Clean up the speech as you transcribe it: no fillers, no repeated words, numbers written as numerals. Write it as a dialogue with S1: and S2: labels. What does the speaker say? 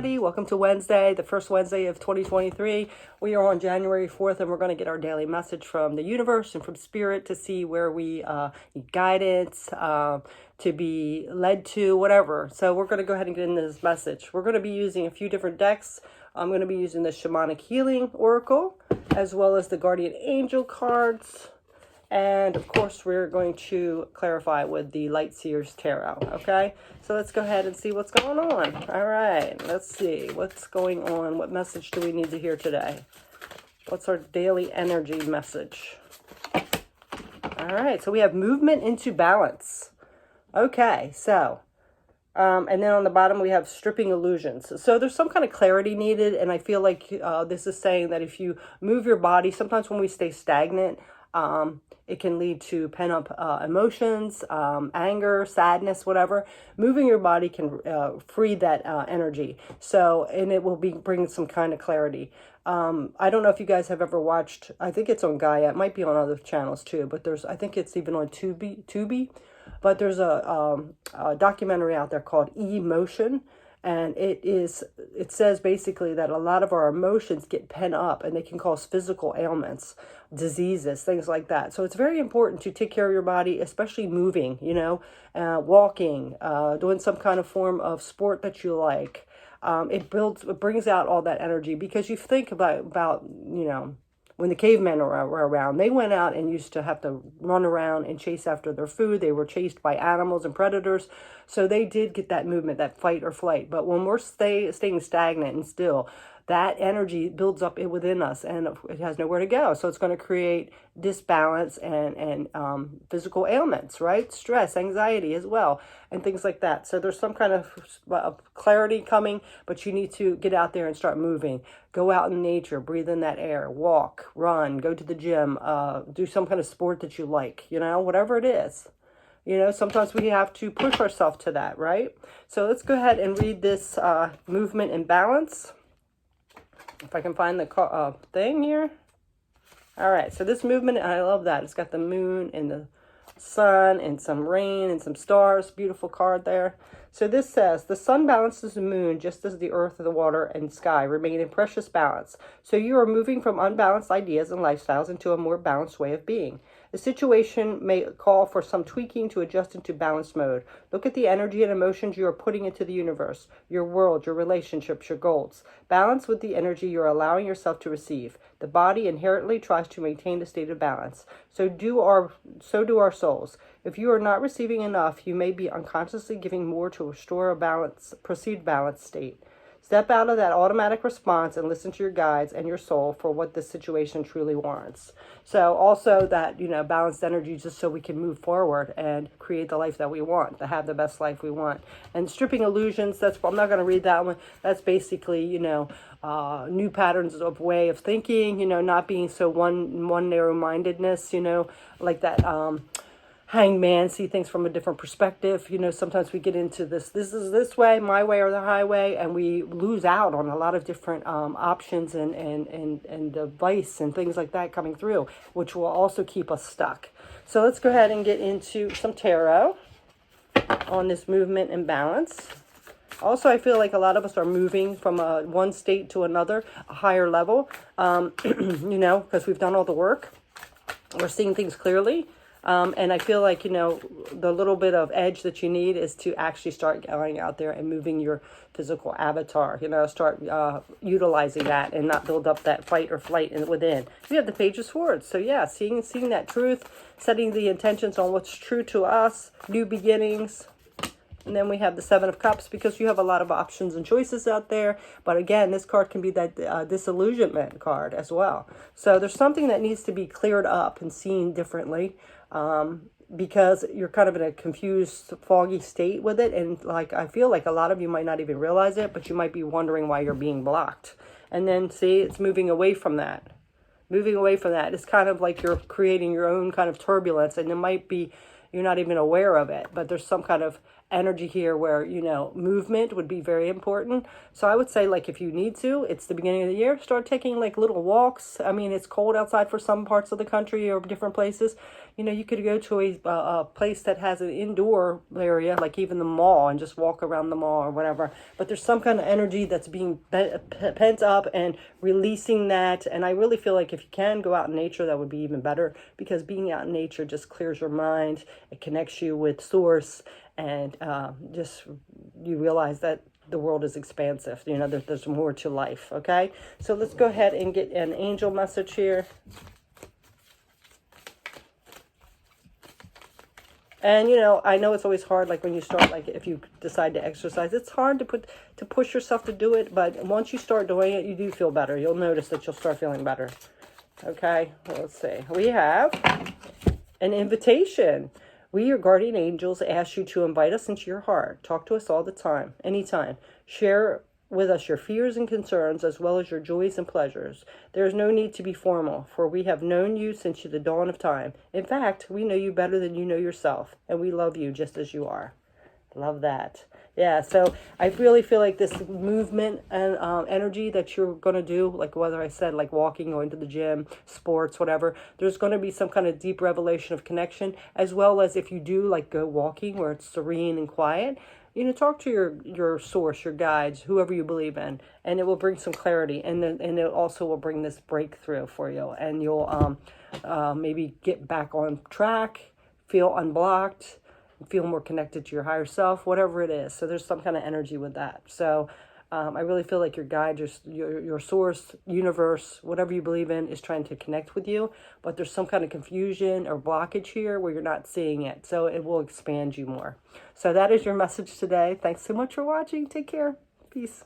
S1: everybody. Welcome to Wednesday, the first Wednesday of 2023. We are on January 4th, and we're going to get our daily message from the universe and from spirit to see where we need guidance, to be led to, whatever. So we're going to go ahead and get into this message. We're going to be using a few different decks. I'm going to be using the Shamanic Healing Oracle, as well as the Guardian Angel cards. And of course, we're going to clarify with the Light Seers Tarot. Okay, so let's go ahead and see what's going on. All right, let's see what's going on. What message do we need to hear today? What's our daily energy message? All right, so we have movement into balance. Okay, so and then on the bottom we have stripping illusions. So there's some kind of clarity needed, and I feel like this is saying that if you move your body, sometimes when we stay stagnant, it can lead to pent-up emotions, anger, sadness, whatever. Moving your body can free that energy. So, and it will bring some kind of clarity. I don't know if you guys have ever watched, I think it's on Gaia. It might be on other channels too, but I think it's even on Tubi. But there's a documentary out there called Emotion. And it says basically that a lot of our emotions get pent up and they can cause physical ailments, diseases, things like that. So it's very important to take care of your body, especially moving, walking, doing some kind of form of sport that you like. It brings out all that energy, because you think about when the cavemen were around, they went out and used to have to run around and chase after their food. They were chased by animals and predators. So they did get that movement, that fight or flight. But when we're staying stagnant and still, that energy builds up within us and it has nowhere to go. So it's going to create disbalance and physical ailments, right? Stress, anxiety as well, and things like that. So there's some kind of clarity coming, but you need to get out there and start moving. Go out in nature, breathe in that air, walk, run, go to the gym, do some kind of sport that you like, whatever it is. Sometimes we have to push ourselves to that, right? So let's go ahead and read this movement and balance. If I can find the thing here. All right, so this movement, I love that. It's got the moon and the sun and some rain and some stars. Beautiful card there. So this says, the sun balances the moon just as the earth, the water, and sky remain in precious balance. So you are moving from unbalanced ideas and lifestyles into a more balanced way of being. The situation may call for some tweaking to adjust into balanced mode. Look at the energy and emotions you are putting into the universe, your world, your relationships, your goals. Balance with the energy you are allowing yourself to receive. The body inherently tries to maintain the state of balance. So do our souls. If you are not receiving enough, you may be unconsciously giving more to restore a perceived balanced state. Step out of that automatic response and listen to your guides and your soul for what this situation truly warrants. So also that, balanced energy, just so we can move forward and create the life that we want, to have the best life we want. And stripping illusions, I'm not going to read that one. That's basically, new patterns of way of thinking, not being so one narrow-mindedness, like that, hanged man, see things from a different perspective. Sometimes we get into this is this way, my way or the highway, and we lose out on a lot of different options and advice and things like that coming through, which will also keep us stuck. So let's go ahead and get into some tarot on this movement and balance. Also, I feel like a lot of us are moving from one state to another, a higher level, because we've done all the work. We're seeing things clearly. And I feel like, the little bit of edge that you need is to actually start going out there and moving your physical avatar, start utilizing that and not build up that fight or flight within. We have the Page of Swords. So yeah, seeing that truth, setting the intentions on what's true to us, new beginnings. And then we have the Seven of Cups, because you have a lot of options and choices out there. But again, this card can be that disillusionment card as well. So there's something that needs to be cleared up and seen differently, because you're kind of in a confused, foggy state with it. And I feel like a lot of you might not even realize it, but you might be wondering why you're being blocked. And then see, it's moving away from that. Moving away from that. It's kind of like you're creating your own kind of turbulence, and it might be you're not even aware of it, but there's some kind of energy here where, movement would be very important. So I would say, if you need to, it's the beginning of the year, start taking little walks. I mean, it's cold outside for some parts of the country or different places. You could go to a place that has an indoor area, like even the mall, and just walk around the mall or whatever. But there's some kind of energy that's being pent up and releasing that. And I really feel like if you can go out in nature, that would be even better, because being out in nature just clears your mind. It connects you with source, and just you realize that the world is expansive. There's more to life. Okay, so let's go ahead and get an angel message here. And I know it's always hard, like when you start, like if you decide to exercise, it's hard to push yourself to do it, but once you start doing it, you do feel better. You'll notice that you'll start feeling better. Okay, let's see. We have an invitation. We, your guardian angels, ask you to invite us into your heart. Talk to us all the time, anytime. Share with us your fears and concerns, as well as your joys and pleasures. There is no need to be formal, for we have known you since the dawn of time. In fact, we know you better than you know yourself, and we love you just as you are. Love that. Yeah, so I really feel like this movement and energy that you're going to do, like whether I said like walking, going to the gym, sports, whatever, there's going to be some kind of deep revelation of connection, as well as if you do like go walking where it's serene and quiet, talk to your source, your guides, whoever you believe in, and it will bring some clarity, and it also will bring this breakthrough for you, and you'll maybe get back on track, feel unblocked, feel more connected to your higher self, whatever it is. So there's some kind of energy with that. So I really feel like your guide, your source, universe, whatever you believe in, is trying to connect with you, but there's some kind of confusion or blockage here where you're not seeing it. So it will expand you more. So that is your message today. Thanks so much for watching. Take care. Peace.